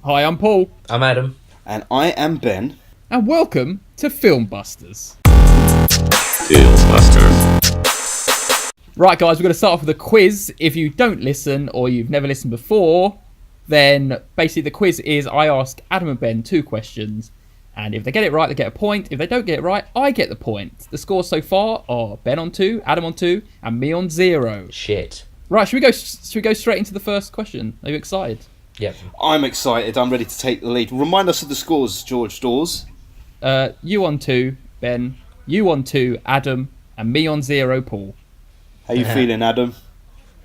Hi, I'm Paul, I'm Adam. And I am Ben. and welcome to FilmBusters. FilmBusters. Right, guys, we're going to start off with a quiz. If you don't listen or you've never listened before, then basically the quiz is I ask Adam and Ben 2 questions, and if they get it right, they get a point. If they don't get it right, I get the point. The scores so far are Ben on 2, Adam on 2, and me on 0. Shit. Right, should we go straight into the first question? Are you excited? Yep. I'm excited. I'm ready to take the lead. Remind us of the scores, George Dawes. You on 2, Ben. You on 2, Adam, and me on 0, Paul. How you feeling, Adam?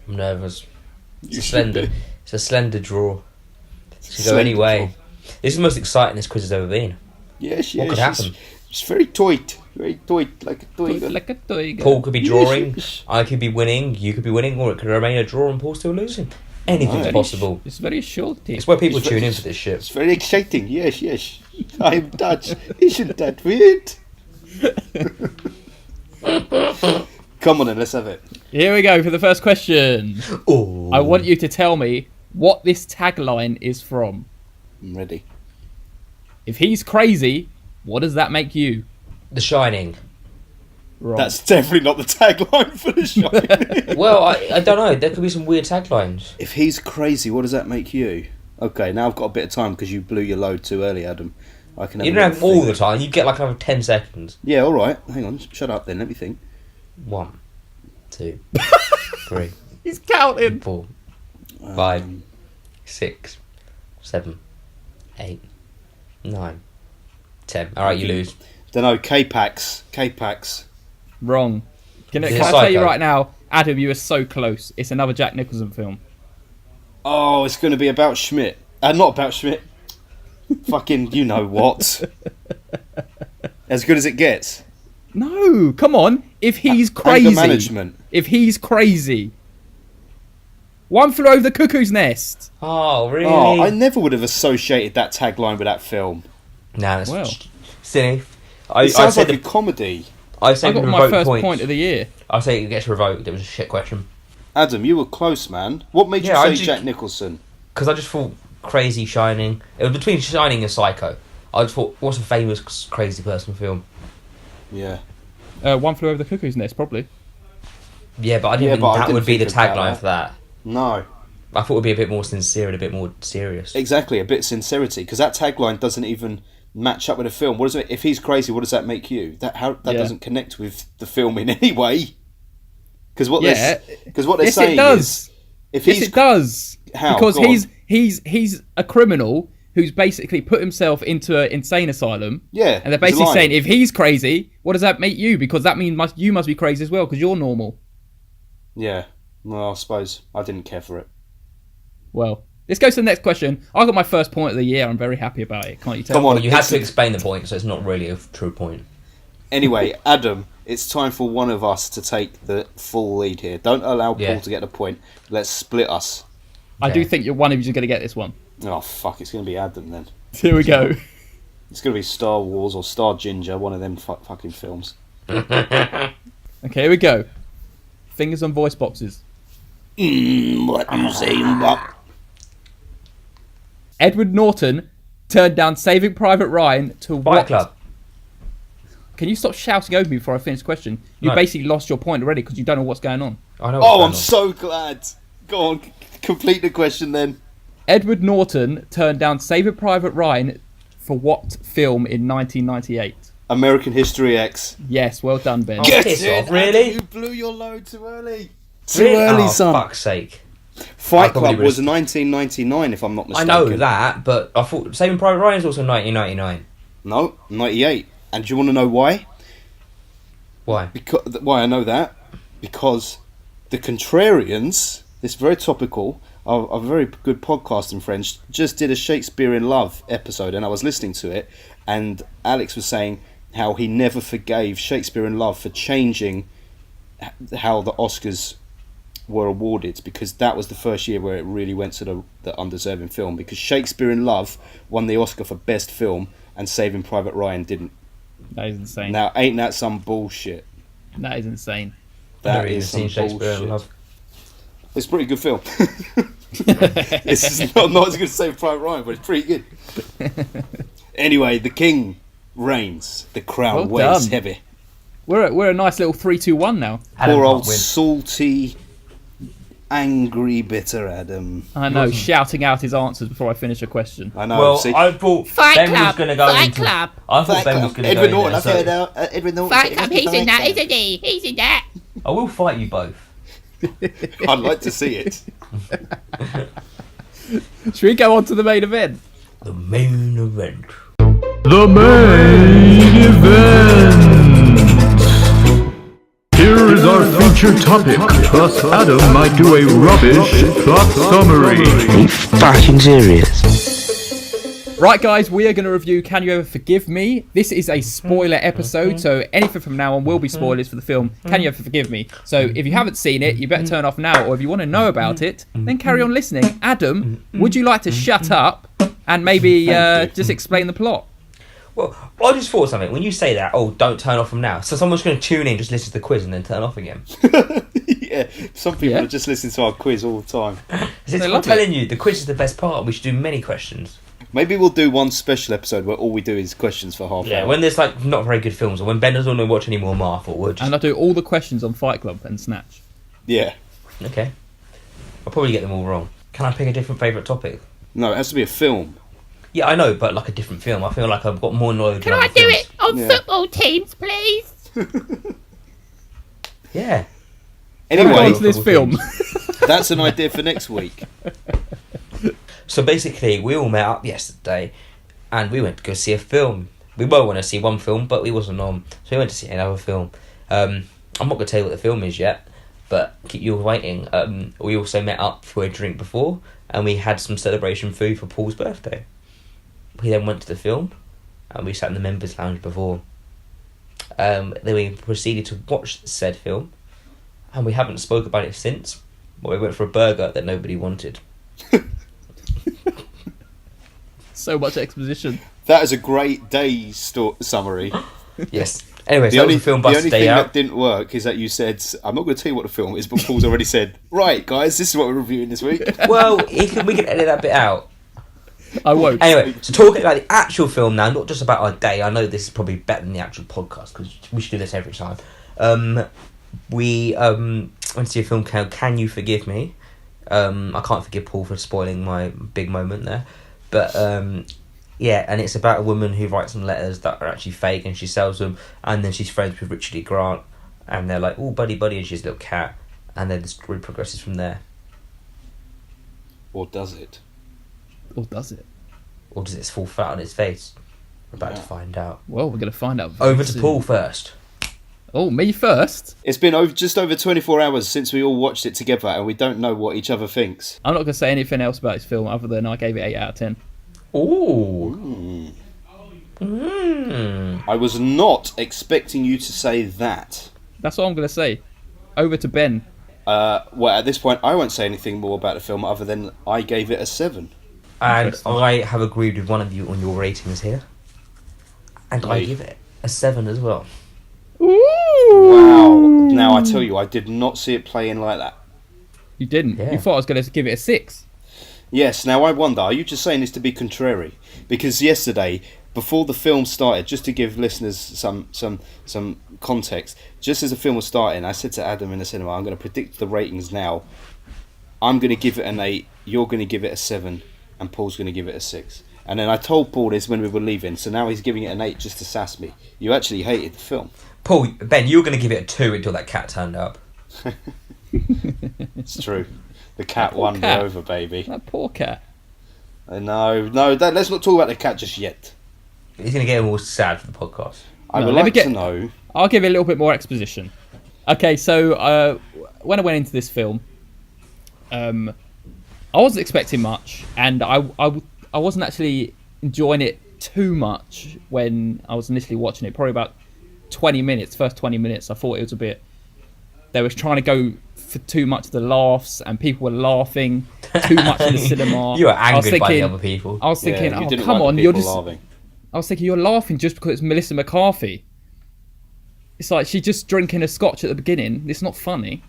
I'm nervous. You It's should be. a slender draw. It could go Slender any way. draw. This is the most exciting this quiz has ever been. Yes, What could happen? It's very tight. Very tight, like a toy. Like a toy. Paul could be drawing, Yes. I could be winning, you could be winning, or it could remain a draw and Paul still losing. Anything's Nice. possible. It's very short. It's where people It's tune very- in for this shit. It's very exciting. Yes. I'm Dutch. Isn't that weird? Come on then, let's have it. Here we go for the first question. Oh. I want you to tell me what this tagline is from. I'm ready. If he's crazy, what does that make you? The Shining. Wrong. That's definitely not the tagline for the show. Well, I don't know. There could be some weird taglines. If he's crazy, what does that make you? Okay, now I've got a bit of time because you blew your load too early, Adam. I can. You a don't have little all think. the time. You get like another 10 seconds. Yeah, all right. Hang on. Shut up then. Let me think. 1, 2, 3, He's counting. 4, 5, 6, 7, 8, 9, 10. Alright, you lose. Don't know. K-Pax. Wrong. Can I Is it tell you Psycho? right now, Adam, you are so close. It's another Jack Nicholson film. Oh, it's going to be about Schmidt. Not about Schmidt. Fucking, you know what? As good as it gets. No, come on. If he's Anger crazy. management. If he's crazy. One Flew Over the Cuckoo's Nest. Oh, really? Oh, I never would have associated that tagline with that film. Nah, that's Well. silly. It sounds said like a comedy. I said I got my revoke first points. point of the year. I say it gets revoked. It was a shit question. Adam, you were close, man. What made Yeah, I you say ju- Jack Nicholson? Because I just thought crazy Shining. It was between Shining and Psycho. I just thought, what's a famous crazy person film? Yeah. One Flew Over the Cuckoo's Nest, probably. Yeah, but I didn't Yeah, think but I that didn't would be the think about tagline that. for that. No. I thought it would be a bit more sincere and a bit more serious. Exactly, a bit of sincerity. Because that tagline doesn't even match up with the film. What is it? If he's crazy, what does that make you? That Yeah. doesn't connect with the film in any way. Because what Yeah. they're Yes, saying it does. is, if Yes, he's it does. How? Because Go on. he's a criminal who's basically put himself into an insane asylum. Yeah, And they're he's basically lying. saying, if he's crazy, what does that make you? Because that means you must be crazy as well, because you're normal. Yeah, well, I suppose I didn't care for it. Well, let's go to the next question. I got my first point of the year. I'm very happy about it. Can't you tell? Come on. Well, you had It's to a- explain the point, so it's not really a true point. Anyway, Adam, it's time for one of us to take the full lead here. Don't allow Paul Yeah. to get the point. Let's split us. I do Okay. think one of you is going to get this one. Oh, fuck, it's going to be Adam then. Here we go. It's going to be Star Wars or Star Ginger, one of them fucking films. Okay, here we go. Fingers on voice boxes. What you saying, Buck? Edward Norton turned down Saving Private Ryan to Fight what? Club. Can you stop shouting over me before I finish the question? You No. basically lost your point already because you don't know what's going on. I know. Oh, I'm so glad. Go on, complete the question then. Edward Norton turned down Saving Private Ryan for what film in 1998? American History X. Yes, well done, Ben. Oh, piss off, really? Adam, you blew your load too early. Too Really? early, Oh, son. fuck's sake. Fight I probably Club was would've- 1999, if I'm not I mistaken. know that, but I thought Saving Private Ryan is also 1999. No, 98. And do you want to know why? Why? Why I know that? Because the Contrarians, this very topical, are very good podcasting friends, just did a Shakespeare in Love episode, and I was listening to it, and Alex was saying how he never forgave Shakespeare in Love for changing how the Oscars were awarded, because that was the first year where it really went to the undeserving film, because Shakespeare in Love won the Oscar for Best Film and Saving Private Ryan didn't. That is insane. Now, ain't that some bullshit? That is insane. I've That never even is some seen Shakespeare in bullshit. Love. It's a pretty good film. I'm not as going to say Private Ryan, but it's pretty good. Anyway, the king reigns. The crown Well weighs done. heavy. We're a nice little 3-2-1 now. Adam Poor can't old win. salty, angry, bitter Adam. I know, shouting out his answers before I finish a question. I know. Well, see? I thought Ben was going to go into. I thought Ben was going to go Edward in Norton, there, I've heard so out. Edward Norton. Fight Club, he's in that, isn't he? He's in that. I will fight you both. I'd like to see it. Should we go on to the main event? The main event. The main event. Here is our featured topic, plus Adam might do a rubbish plot summary. Are you fucking serious? Right, guys, we are going to review Can You Ever Forgive Me? This is a spoiler episode, so anything from now on will be spoilers for the film Can You Ever Forgive Me? So if you haven't seen it, you better turn off now, or if you want to know about it, then carry on listening. Adam, would you like to shut up and maybe just explain the plot? Well, I just thought something. When you say that, don't turn off from now. So someone's going to tune in, just listen to the quiz, and then turn off again. Yeah, some people are just listening to our quiz all the time. I'm love telling you, the quiz is the best part. We should do many questions. Maybe we'll do one special episode where all we do is questions for half an Yeah, hour. when there's like not very good films, or when Ben doesn't want to watch any more Marvel, we'll just... And I'll do all the questions on Fight Club and Snatch. Yeah. Okay. I'll probably get them all wrong. Can I pick a different favourite topic? No, it has to be a film. Yeah, I know, but like a different film. I feel like I've got more knowledge. Can on I other do films. it on Yeah. football teams, please? Yeah. Go Anyway, on to this film. that's an idea for next week. So basically, we all met up yesterday, and we went to go see a film. We both want to see one film, but we wasn't on, so we went to see another film. I'm not going to tell you what the film is yet, but keep you all waiting. We also met up for a drink before, and we had some celebration food for Paul's birthday. We then went to the film, and we sat in the members' lounge before. Then we proceeded to watch said film, and we haven't spoke about it since. But we went for a burger that nobody wanted. So much exposition. That is a great day summary. Yes. Anyway, The so that only, was a film the bust only day thing out. that didn't work is that you said, I'm not going to tell you what the film is, but Paul's already said, right, guys, this is what we're reviewing this week. Well, we can edit that bit out. I won't. Anyway, so talking about the actual film now, not just about our day. I know this is probably better than the actual podcast because we should do this every time. We went to see a film called Can You Forgive Me? I can't forgive Paul for spoiling my big moment there. But, yeah, and it's about a woman who writes some letters that are actually fake and she sells them, and then she's friends with Richard E. Grant, and they're like, oh, buddy, buddy, and she's a little cat, and then the story progresses from there. Or does it? Or does it? Or does it fall flat on its face? We're about to find out. Well, we're going to find out. very Over to soon. Paul first. Oh, me first? It's been just over 24 hours since we all watched it together, and we don't know what each other thinks. I'm not going to say anything else about this film other than I gave it 8 out of 10. Ooh. I was not expecting you to say that. That's what I'm going to say. Over to Ben. Well, at this point, I won't say anything more about the film other than I gave it a 7. And Interesting. I have agreed with one of you on your ratings here. And I Right. give it a 7 as well. Wow. Now, I tell you, I did not see it playing like that. You didn't. Yeah. You thought I was going to give it a 6. Yes, now I wonder, are you just saying this to be contrary? Because yesterday, before the film started, just to give listeners some context, just as the film was starting, I said to Adam in the cinema, I'm going to predict the ratings now. I'm going to give it an 8, you're going to give it a 7, and Paul's going to give it a 6. And then I told Paul this when we were leaving, so now he's giving it an 8 just to sass me. You actually hated the film. Paul, Ben, you were going to give it a 2 until that cat turned up. It's true. The cat poor won me cat. over, baby. That poor cat. No, let's not talk about the cat just yet. He's going to get him all sad for the podcast. I No, would let me like get- to know. I'll give it a little bit more exposition. Okay, so when I went into this film, I wasn't expecting much, and I wasn't actually enjoying it too much when I was initially watching it. Probably about 20 minutes, first 20 minutes, I thought it was a bit... They was trying to go for too much of the laughs, and people were laughing too much in the cinema. You were I was angered by the thinking- other people. I was thinking, Yeah, you oh, didn't come like on, the you're people just... laughing. I was thinking, you're laughing just because it's Melissa McCarthy. It's like she's just drinking a scotch at the beginning. It's not funny.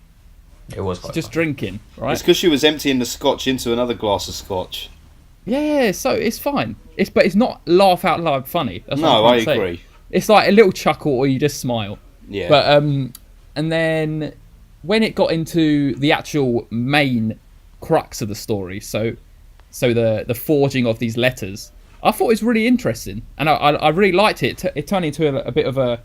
It was She's quite just funny. drinking, right? It's because she was emptying the scotch into another glass of scotch. Yeah, so it's fine. But it's not laugh out loud funny. That's what I'm No, trying I to say. agree. It's like a little chuckle or you just smile. Yeah. But and then when it got into the actual main crux of the story, so the forging of these letters, I thought it was really interesting, and I really liked it. It turned into a bit of a,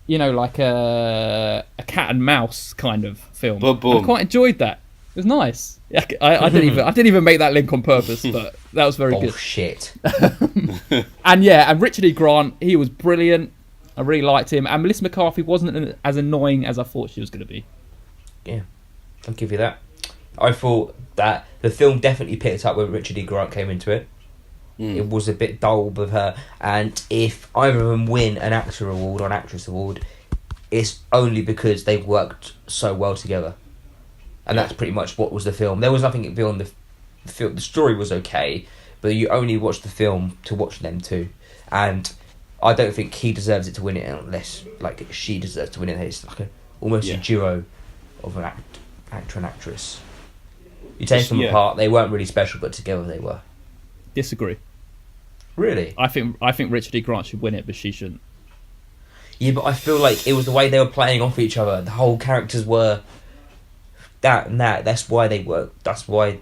like a cat and mouse kind of film. Boom. I quite enjoyed that. It was nice. I didn't even make that link on purpose, but that was very good. Bullshit. And Richard E. Grant, he was brilliant. I really liked him. And Melissa McCarthy wasn't as annoying as I thought she was going to be. Yeah, I'll give you that. I thought that the film definitely picked up when Richard E. Grant came into it. It was a bit dull with her, and if either of them win an actor award or an actress award, it's only because they've worked so well together. And that's pretty much what was the film. There was nothing beyond the film. The story was okay, but you only watch the film to watch them two. And I don't think he deserves it to win it unless she deserves to win it. It's like almost a duo of an actor and actress. You take them apart, they weren't really special, but together they were. Disagree. Really? I think Richard E. Grant should win it, but she shouldn't. Yeah, but I feel like it was the way they were playing off each other. The whole characters were that and that. That's why they were. That's why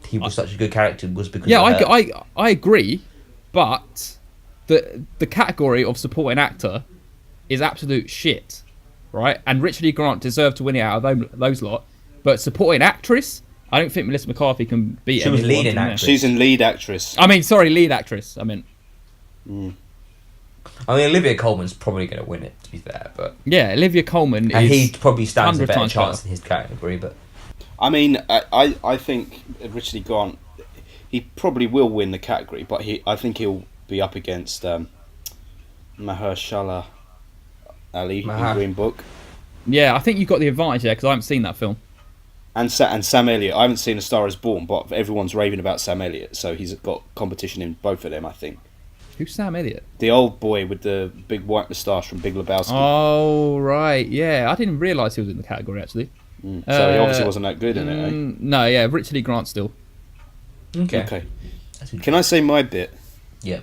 he was such a good character. Was because I agree, but the category of supporting actor is absolute shit, right? And Richard E. Grant deserved to win it out of those lot, but supporting actress, I don't think Melissa McCarthy can beat. She was anyone leading in there. actress. She's in lead actress. Lead actress. I mean, Olivia Colman's probably going to win it, to be fair, but Olivia Colman and is he probably stands a 100 better times chance better. in his category. But I think Richard E. Grant, he probably will win the category, but I think he'll be up against Mahershala Ali in Green Book. Yeah, I think you've got the advantage there because I haven't seen that film. And Sam Elliott. I haven't seen A Star Is Born, but everyone's raving about Sam Elliott, so he's got competition in both of them, I think. Who's Sam Elliott? The old boy with the big white moustache from Big Lebowski. Oh, right. Yeah, I didn't realise he was in the category, actually. So he obviously wasn't that good in it, eh? No, yeah, Richard E. Grant still. Okay. Can I say my bit? Yeah.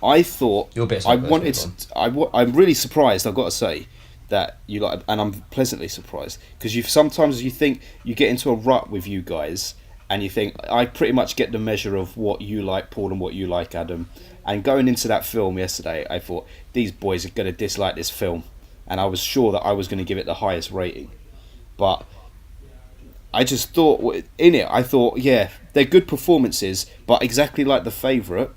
I thought Your bit's I not wanted. first, I'm really surprised. I've got to say that you like, and I'm pleasantly surprised because sometimes you think you get into a rut with you guys, and you think I pretty much get the measure of what you like, Paul, and what you like, Adam. And going into that film yesterday, I thought these boys are going to dislike this film, and I was sure that I was going to give it the highest rating, but I just thought in it, I thought, yeah, they're good performances, but exactly like The Favourite,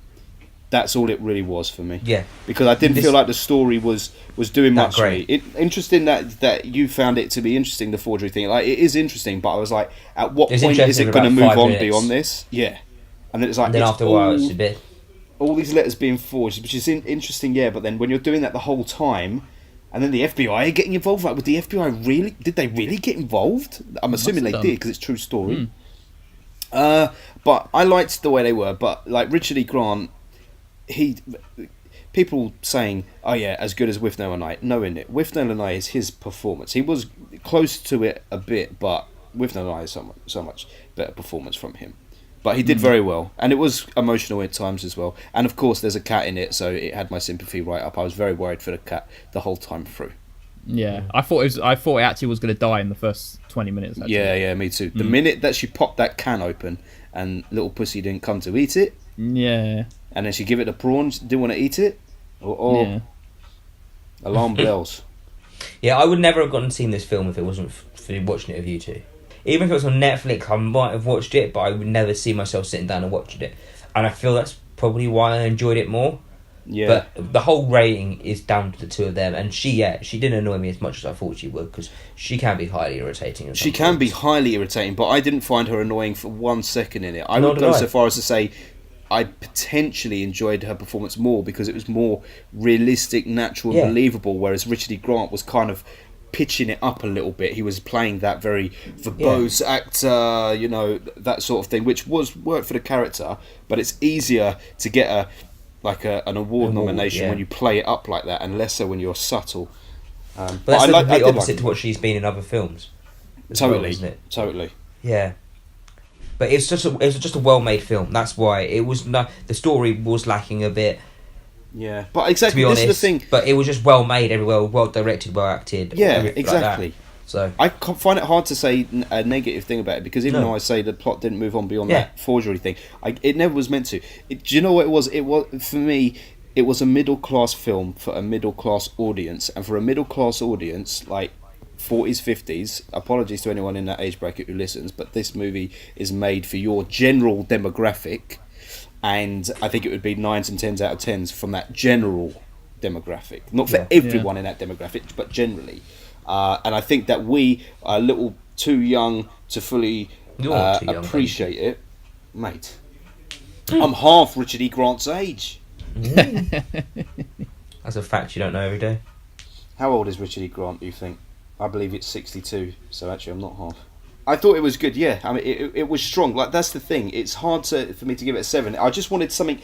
that's all it really was for me. Yeah. Because I didn't feel like the story was doing That much for me. great. Interesting that you found it to be interesting, the forgery thing. Like, it is interesting, but I was like, at what It's point is interesting it for going to about move 5 on minutes. beyond this? Yeah. And then it's like, And then it's after a while, it's a bit. all these letters being forged, which is interesting, yeah, but then when you're doing that the whole time, and then the FBI are getting involved, like, did they really get involved? I'm assuming they have did, done. because it's a true story. But I liked the way they were, but like Richard E. Grant, people saying, oh yeah, as good as With No and I. No, in it, With No and I is his performance. He was close to it a bit, but With No and I is so much better performance from him. But he did very well, and it was emotional at times as well. And of course, there's a cat in it, so it had my sympathy right up. I was very worried for the cat the whole time through. Yeah, I thought it actually was going to die in the first 20 minutes. Actually. Yeah, me too. The minute that she popped that can open, and little pussy didn't come to eat it, Yeah. and then she give it the prawns, didn't want to eat it. Yeah. Alarm bells. Yeah, I would never have gone and seen this film if it wasn't for watching it with you two. Even if it was on Netflix, I might have watched it, but I would never see myself sitting down and watching it. And I feel that's probably why I enjoyed it more. Yeah. But the whole rating is down to the two of them, and she didn't annoy me as much as I thought she would, because she can be highly irritating. She can be highly irritating, but I didn't find her annoying for 1 second in it. I Nor would did go I. so far as to say I potentially enjoyed her performance more because it was more realistic, natural, and Yeah. believable, whereas Richard E. Grant was kind of pitching it up a little bit. He was playing that very verbose actor, that sort of thing, which worked for the character, but it's easier to get an award nomination when you play it up like that, and less so when you're subtle. But that's the complete I did opposite like to what she's been in other films. as well, Totally, isn't it? totally. Yeah. But it's just a well-made film. That's why it was the story was lacking a bit. Yeah, but To exactly, be honest, this is the thing. but it was just well made, everywhere, well directed, well acted. Yeah, everything exactly. Like that. So I find it hard to say a negative thing about it, because even though I say the plot didn't move on beyond that forgery thing, it never was meant to. Do you know what it was? It was, for me, it was a middle class film for a middle class audience, and for a middle class audience, like 40s, 50s. Apologies to anyone in that age bracket who listens, but this movie is made for your general demographic, and I think it would be 9s and 10s out of 10s from that general demographic, not for everyone in that demographic, but generally. And I think that we are a little too young to fully appreciate it, mate. I'm half Richard E. Grant's age. that's a fact you don't know every day. How old is Richard E. Grant, do you think? I believe it's 62, so actually I'm not half. I thought it was good, yeah. I mean, it was strong. Like, that's the thing. It's hard for me to give it a 7. I just wanted something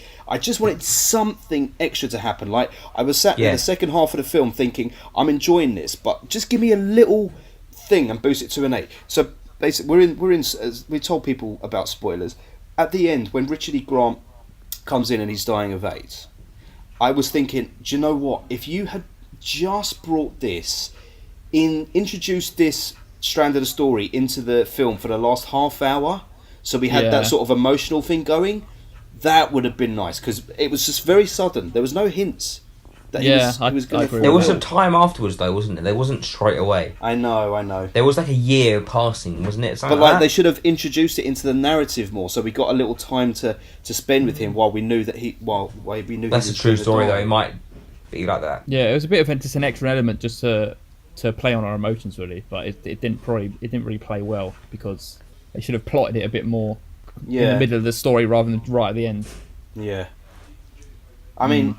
extra to happen. Like, I was sat in the second half of the film thinking, I'm enjoying this, but just give me a little thing and boost it to an 8. So basically, we told people about spoilers. At the end, when Richard E. Grant comes in and he's dying of AIDS, I was thinking, do you know what? If you had just brought introduced this strand of the story into the film for the last half hour, so we had that sort of emotional thing going, that would have been nice, because it was just very sudden. There was no hints that he was going to. There was some time afterwards, though, wasn't there? There wasn't straight away. I know. There was like a year passing, wasn't it? But like they should have introduced it into the narrative more, so we got a little time to spend with him while we knew that he. That's a true story, though. It might be like that. Yeah, it was a bit of just an extra element just to play on our emotions, really, but it didn't really play well, because they should have plotted it a bit more in the middle of the story rather than right at the end. Yeah, I mean,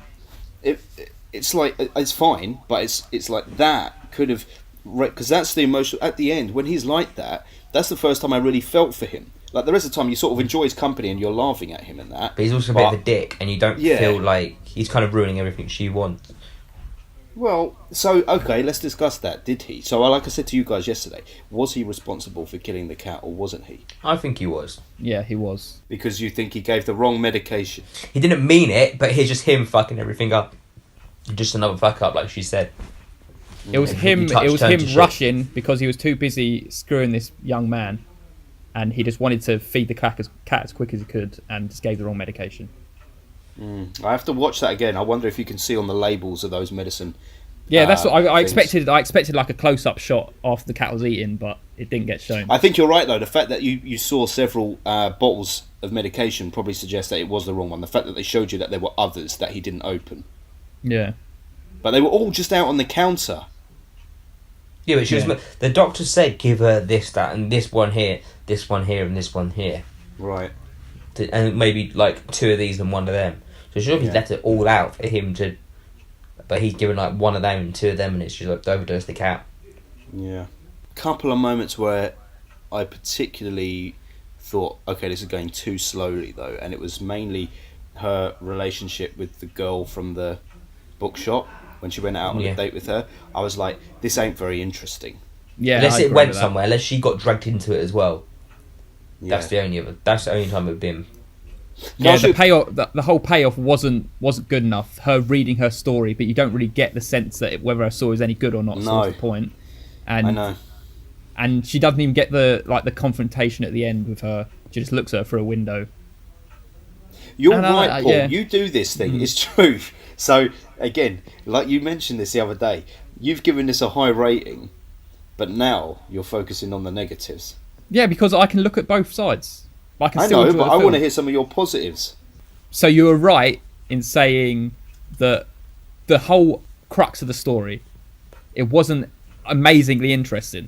it's like, it's fine, but it's like that could have, because that's the emotion at the end when he's like that. That's the first time I really felt for him. Like, the rest of the time you sort of enjoy his company and you're laughing at him and that. But he's also a bit of a dick, and you don't feel like he's kind of ruining everything she wants. Well, so, okay, let's discuss that. Did he? So, like I said to you guys yesterday, was he responsible for killing the cat, or wasn't he? I think he was. Yeah, he was. Because you think he gave the wrong medication. He didn't mean it, but it's just him fucking everything up. Just another fuck up, like she said. It was him rushing because he was too busy screwing this young man, and he just wanted to feed the cat as quick as he could, and just gave the wrong medication. I have to watch that again. I wonder if you can see on the labels of those medicine. Yeah, that's what I expected. I expected like a close-up shot after the cat was eaten, but it didn't get shown. I think you're right, though. The fact that you saw several bottles of medication probably suggests that it was the wrong one. The fact that they showed you that there were others that he didn't open. Yeah. But they were all just out on the counter. Yeah, but she was. The doctor said, give her this, that, and this one here, and this one here. Right. And maybe like 2 of these and 1 of them. So she obviously left it all out for him to. But he's given like 1 of them and 2 of them, and it's just like overdosed the cat. Yeah. Couple of moments where I particularly thought, okay, this is going too slowly, though, and it was mainly her relationship with the girl from the bookshop when she went out on a date with her. I was like, this ain't very interesting. Yeah. Unless it went somewhere, unless she got dragged into it as well. Yeah. That's the only time it would been. Yeah, the payoff, the whole payoff wasn't good enough. Her reading her story, but you don't really get the sense that whether her story is any good or not. So that's the point. And I know. And she doesn't even get the confrontation at the end with her. She just looks at her through a window. You're right, Paul. Yeah. You do this thing. It's true. So again, like you mentioned this the other day, you've given this a high rating, but now you're focusing on the negatives. Yeah, because I can look at both sides. I know, but I want to hear some of your positives. So you were right in saying that the whole crux of the story, it wasn't amazingly interesting.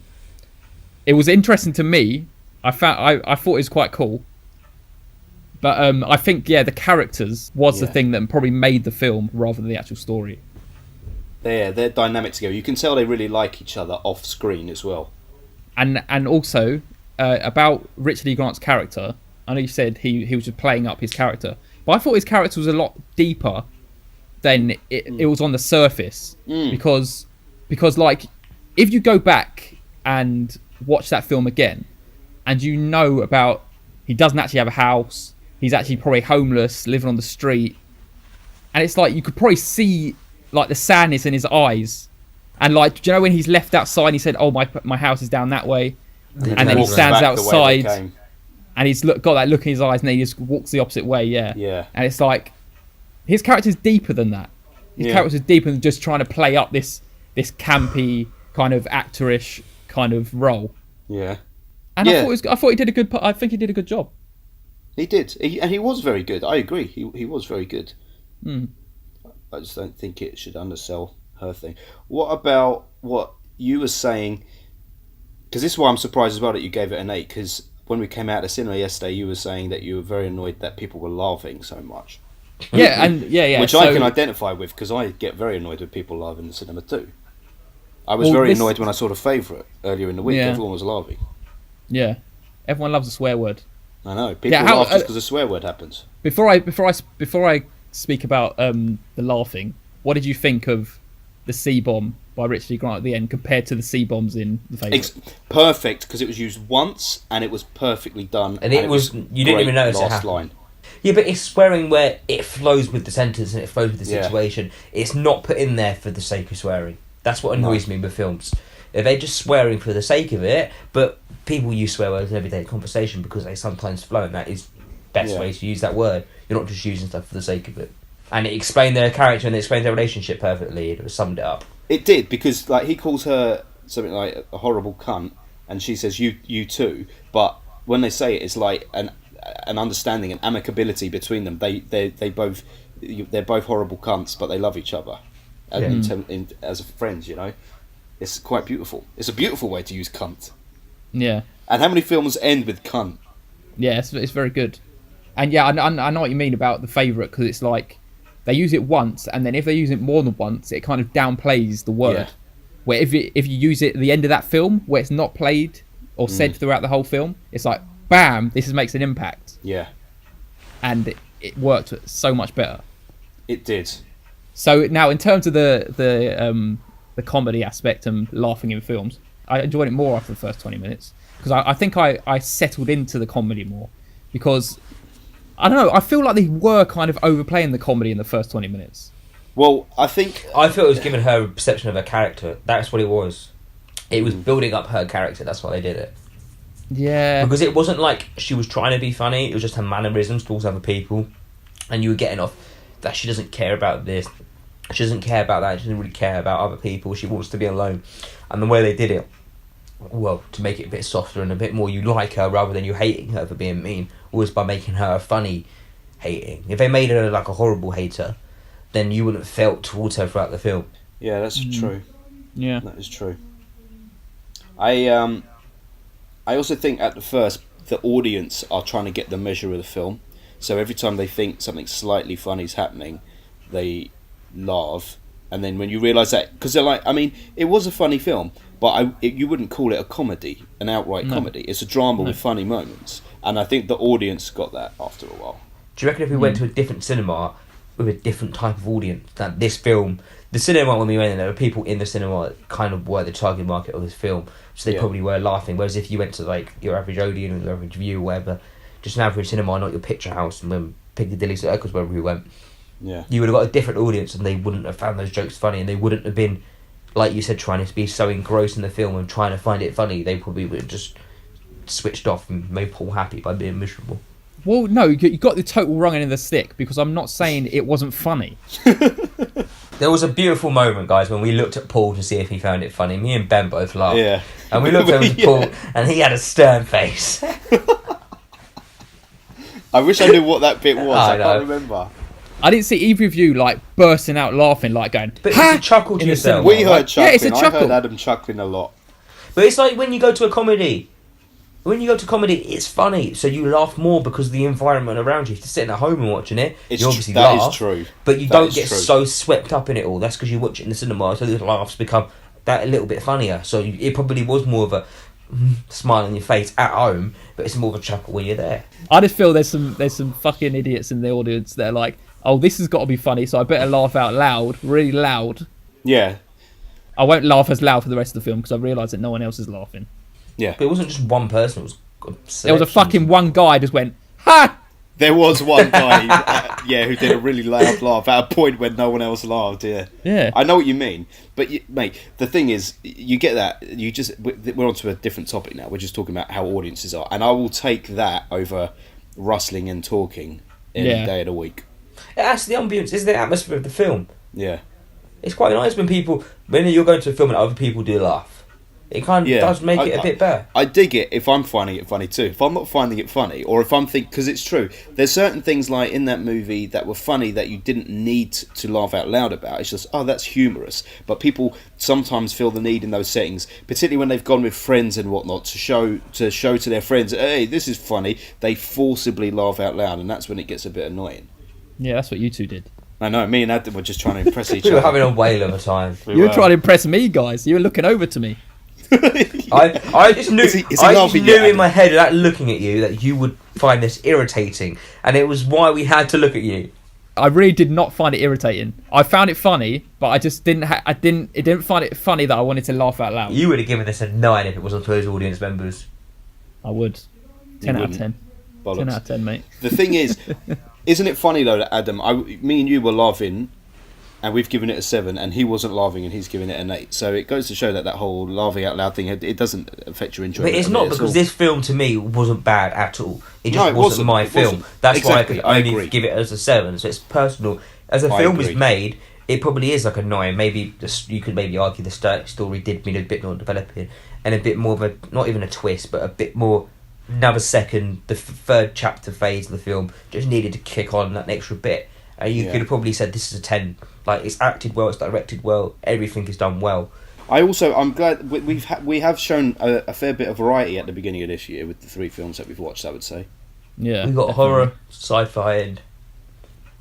It was interesting to me. I thought it was quite cool. But I think, the characters was the thing that probably made the film rather than the actual story. They're dynamic together. You can tell they really like each other off screen as well. And also, about Richard E. Grant's character, I know you said he was just playing up his character, but I thought his character was a lot deeper than it was on the surface. Because like, if you go back and watch that film again, and you know about he doesn't actually have a house. He's actually probably homeless, living on the street, and it's like you could probably see like the sadness in his eyes, and like, do you know when he's left outside? And he said, "Oh, my house is down that way," and then he stands outside, and he's got that look in his eyes, and then he just walks the opposite way. Yeah. And it's like his character's deeper than that. His character's deeper than just trying to play up this campy kind of actorish kind of role. Yeah. And I thought he did a good. I think he did a good job. He did, and he was very good. I agree. He was very good. I just don't think it should undersell her thing. What about what you were saying? Because this is why I'm surprised as well that you gave it an 8. Because when we came out of the cinema yesterday, you were saying that you were very annoyed that people were laughing so much. Yeah. Which I can identify with, because I get very annoyed with people laughing in the cinema too. I was very annoyed when I saw The Favourite earlier in the week. Everyone was laughing. Yeah, everyone loves a swear word. I know. People laugh just because a swear word happens. Before I speak about the laughing, what did you think of the C-bomb by Richard E. Grant at the end compared to the C-bombs in The Favourite? Perfect, because it was used once and it was perfectly done. And it was you didn't even notice it happened. Line. Yeah, but it's swearing where it flows with the sentence and it flows with the situation. It's not put in there for the sake of swearing. That's what annoys me with films. If they're just swearing for the sake of it, but people use swear words in everyday conversation because they sometimes flow, and that is best way to use that word. You're not just using stuff for the sake of it. And it explained their character and it explained their relationship perfectly. It summed it up. It did, because like he calls her something like a horrible cunt, and she says you too. But when they say it, it's like an understanding, an amicability between them. They're both horrible cunts, but they love each other as friends. You know, it's quite beautiful. It's a beautiful way to use cunt. Yeah. And how many films end with cunt? Yeah, it's very good. And yeah, I know what you mean about The Favourite, because it's like they use it once, and then if they use it more than once, it kind of downplays the word. Yeah. Where if you use it at the end of that film, where it's not played or said throughout the whole film, it's like, bam, this makes an impact. Yeah. And it worked so much better. It did. So now, in terms of the comedy aspect and laughing in films, I enjoyed it more after the first 20 minutes, because I think I settled into the comedy more, because I don't know, I feel like they were kind of overplaying the comedy in the first 20 minutes. Well, I feel it was giving her a perception of her character. That's what it was. It was building up her character. That's why they did it. Yeah. Because it wasn't like she was trying to be funny. It was just her mannerisms towards other people. And you were getting off that she doesn't care about this. She doesn't care about that. She doesn't really care about other people. She wants to be alone. And the way they did it, well, to make it a bit softer and a bit more you like her rather than you hating her for being mean, was by making her a funny hating. If they made her like a horrible hater, then you wouldn't have felt towards her throughout the film. Yeah, that's true. Yeah. That is true. I also think at the first, the audience are trying to get the measure of the film. So every time they think something slightly funny is happening, they laugh. And then when you realise that, because they're like, I mean, it was a funny film, but you wouldn't call it a comedy, an outright comedy. It's a drama with funny moments. And I think the audience got that after a while. Do you reckon if we went to a different cinema with a different type of audience, that this film, the cinema when we went in, there were people in the cinema that kind of were the target market of this film, so they probably were laughing. Whereas if you went to like your average Odeon or your average View or whatever, just an average cinema, not your Picture House, and then Piccadilly Circus, wherever we went, you would have got a different audience, and they wouldn't have found those jokes funny, and they wouldn't have been, like you said, trying to be so engrossed in the film and trying to find it funny. They probably would have just switched off and made Paul happy by being miserable. Well, no, you got the total wrong end of the stick, because I'm not saying it wasn't funny. There was a beautiful moment, guys, when we looked at Paul to see if he found it funny. Me and Ben both laughed. Yeah. And we looked over to Paul, and he had a stern face. I wish I knew what that bit was. I can't remember. I didn't see either of you like bursting out laughing, like going, but it's a chuckle to yourself. We heard chuckling. Yeah, it's a chuckle. I heard Adam chuckling a lot. But it's like when you go to a comedy. When you go to comedy, it's funny, so you laugh more because of the environment around you. If you're sitting at home and watching it, you obviously laugh. That is true. But you don't get so swept up in it all. That's because you watch it in the cinema, so the laughs become that a little bit funnier. So it probably was more of a smile on your face at home, but it's more of a chuckle when you're there. I just feel there's some fucking idiots in the audience that are like, oh, this has got to be funny, so I better laugh out loud, really loud. Yeah. I won't laugh as loud for the rest of the film because I realise that no one else is laughing. Yeah. But it wasn't just one person. It was. There was a fucking one guy just went, ha! There was one guy, who did a really loud laugh at a point when no one else laughed. Yeah. Yeah. I know what you mean, but mate, the thing is, you get that. We're onto a different topic now. We're just talking about how audiences are, and I will take that over rustling and talking any day of the week. That's the ambience. It's the atmosphere of the film. Yeah. It's quite nice when you're going to a film and other people do laugh. It kind of does make it a bit better. I dig it if I'm finding it funny too. If I'm not finding it funny, or if I'm thinking, because it's true, there's certain things like in that movie that were funny that you didn't need to laugh out loud about. It's just, oh, that's humorous. But people sometimes feel the need in those settings, particularly when they've gone with friends and whatnot, to show to their friends, hey, this is funny. They forcibly laugh out loud, and that's when it gets a bit annoying. Yeah, that's what you two did. I know, me and Adam were just trying to impress each We other. were having a whale of a time. You were trying to impress me, guys. You were looking over to me. I just knew, in my head, without looking at you, that you would find this irritating, and it was why we had to look at you. I really did not find it irritating. I found it funny, but I just didn't. It didn't find it funny that I wanted to laugh out loud. You would have given this a 9 if it wasn't for those audience members. I would. 10 out of 10. Bollocks. 10 out of 10, mate. The thing is, isn't it funny though that Adam, me and you were laughing, and we've given it a 7, and he wasn't laughing, and he's giving it an 8. So it goes to show that whole laughing out loud thing, it doesn't affect your enjoyment. But it's not, because this film to me wasn't bad at all. It just wasn't my film. That's exactly. why I could only give it as a 7. So it's personal. As a film was made, it probably is like a 9. Maybe you could maybe argue the story did need a bit more developing, and a bit more of a, not even a twist, but a bit more. Another second, the third chapter phase of the film just needed to kick on that extra bit. And you could have probably said this is a 10. Like, it's acted well, it's directed well, everything is done well. I'm glad we have shown a fair bit of variety at the beginning of this year with the 3 films that we've watched, I would say. Yeah. We've got horror, sci-fi, and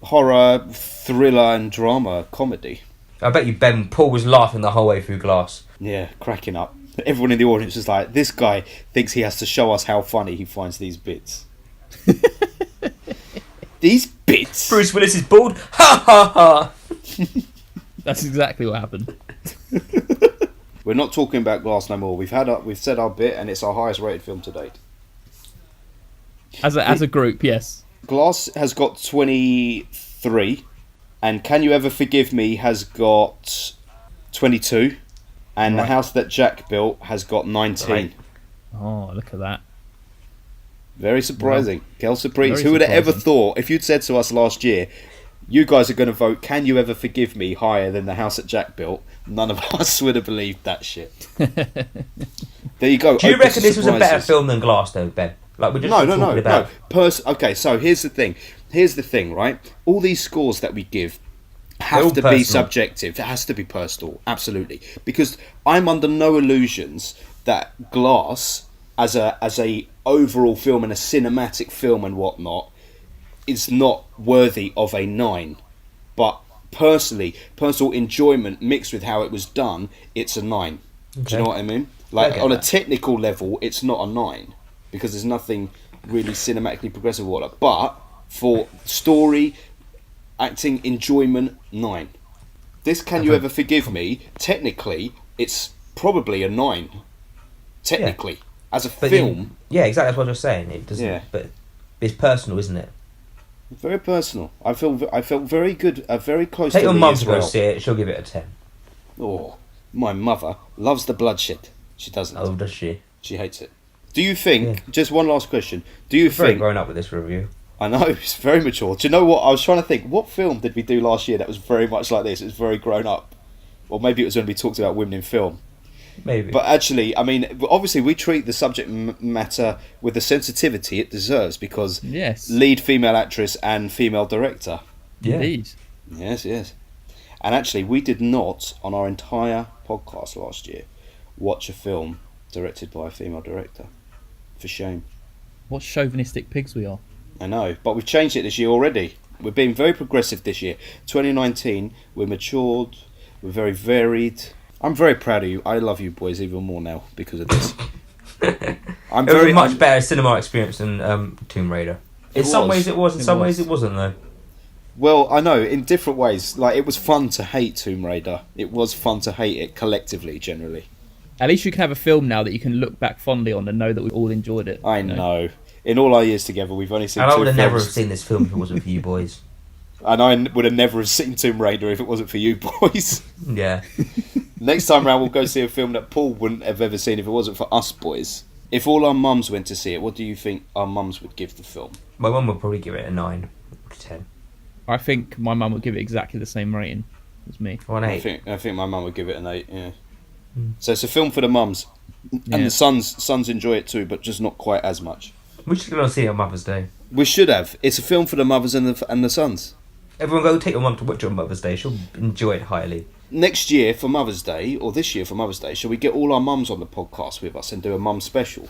horror, thriller, and drama, comedy. I bet you Paul was laughing the whole way through Glass. Yeah, cracking up. Everyone in the audience is like, this guy thinks he has to show us how funny he finds these bits. These bits. Bruce Willis is bald. Ha ha ha. That's exactly what happened. We're not talking about Glass no more. We've said our bit, and it's our highest rated film to date. As a group, yes. Glass has got 23, and Can You Ever Forgive Me has got 22, and The House That Jack Built has got 19. Right. Oh, look at that. Very surprising. Quelle surprise. Very Who would have ever surprising. thought, if you'd said to us last year, you guys are going to vote Can You Ever Forgive Me higher than The House That Jack Built, none of us would have believed that shit. There you go. Do you Open reckon this was a better surprises. film than Glass, though, Ben? Like, we're just talking about... Okay, so here's the thing, right? All these scores that we give have all to personal. be subjective. It has to be personal, absolutely. Because I'm under no illusions that Glass, as a overall film and a cinematic film and whatnot, is not worthy of a 9. But personal enjoyment mixed with how it was done, it's a 9. Do you know what I mean? Like, on a technical level, it's not a 9. Because there's nothing really cinematically progressive or whatever. But for story, acting, enjoyment, 9. This Can You Ever Forgive Me, technically, it's probably a 9. Technically. As a film. Yeah, exactly, that's what I was saying. It doesn't... Yeah. But it's personal, isn't it? Very personal. I felt very good, very close Take to your me mum as to go well. see it, she'll give it a 10. Oh, my mother loves the bloodshed. She doesn't. Oh, does she? She hates it. Do you think, just one last question, do you Very think... grown up with this review. I know, it's very mature. Do you know what? I was trying to think, what film did we do last year that was very much like this? It was very grown up. Or maybe it was when we talked about women in film. Maybe. But actually, I mean, obviously we treat the subject matter with the sensitivity it deserves because Yes. lead female actress and female director. Yeah. Indeed. Yes. And actually, we did not, on our entire podcast last year, watch a film directed by a female director. For shame. What chauvinistic pigs we are. I know, but we've changed it this year already. We're being very progressive this year. 2019, we're matured, we're very varied. I'm very proud of you. I love you boys even more now because of this. It was a much better cinema experience than Tomb Raider. In some ways it was, in some ways it wasn't, though. Well, I know, in different ways. Like, it was fun to hate Tomb Raider. It was fun to hate it collectively, generally. At least you can have a film now that you can look back fondly on and know that we all enjoyed it. I know. In all our years together, we've only seen And I two would have films. never have seen this film if it wasn't for you boys. And I would have never have seen Tomb Raider if it wasn't for you boys. Yeah. Next time round, we'll go see a film that Paul wouldn't have ever seen if it wasn't for us boys. If all our mums went to see it, what do you think our mums would give the film? My mum would probably give it a 9 out of 10. I think my mum would give it exactly the same rating as me. Or an 8. I think my mum would give it an 8, yeah. So it's a film for the mums. And Yeah. the sons enjoy it too, but just not quite as much. We should go and see it on Mother's Day. We should have. It's a film for the mothers and the sons. Everyone go take your mum to watch it on Mother's Day. She'll enjoy it highly. Next year for Mother's Day, or this year for Mother's Day, shall we get all our mums on the podcast with us and do a mum special?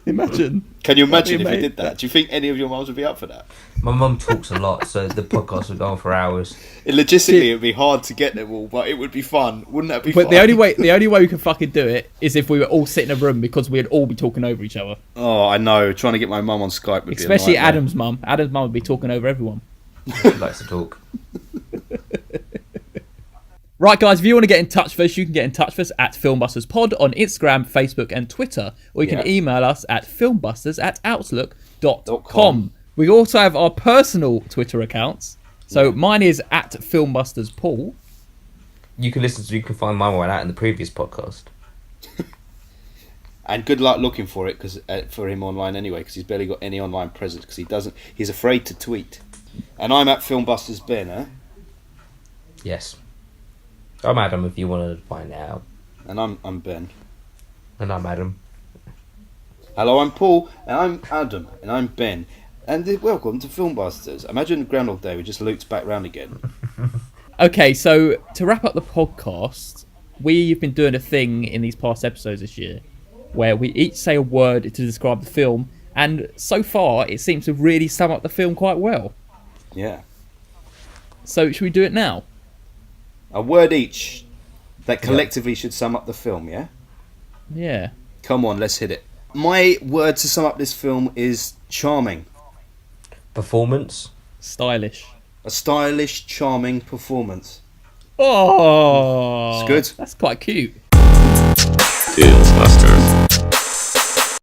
Imagine. Can you imagine if we Mate. did that? Do you think any of your mums would be up for that? My mum talks a lot, so the podcast would go on for hours. Logistically, it would be hard to get them all, but it would be fun. Wouldn't that be fun? But the only way we could fucking do it is if we were all sitting in a room because we'd all be talking over each other. Oh, I know. Trying to get my mum on Skype would Especially be a nightmare. Adam's mum. Adam's mum would be talking over everyone. She likes to talk. Right, guys, if you want to get in touch with us, you can get in touch with us at FilmBustersPod on Instagram, Facebook, and Twitter. Or you can email us at filmbusters@outlook.com. We also have our personal Twitter accounts. So mine is at FilmBustersPaul. You can find my one out in the previous podcast. And good luck looking for it for him online anyway, because he's barely got any online presence because he's afraid to tweet. And I'm at FilmBusters Ben, eh? Yes. I'm Adam if you want to find out. And I'm Ben. And I'm Adam. Hello, I'm Paul, and I'm Adam, and I'm Ben. And welcome to FilmBusters. Imagine Groundhog Day, we just looped back round again. Okay, so to wrap up the podcast, we've been doing a thing in these past episodes this year where we each say a word to describe the film, and so far it seems to really sum up the film quite well. Yeah. So should we do it now? A word each that collectively should sum up the film, yeah? Yeah. Come on, let's hit it. My word to sum up this film is charming. Performance. Stylish. A stylish, charming performance. Oh, It's good. That's quite cute. FilmBusters.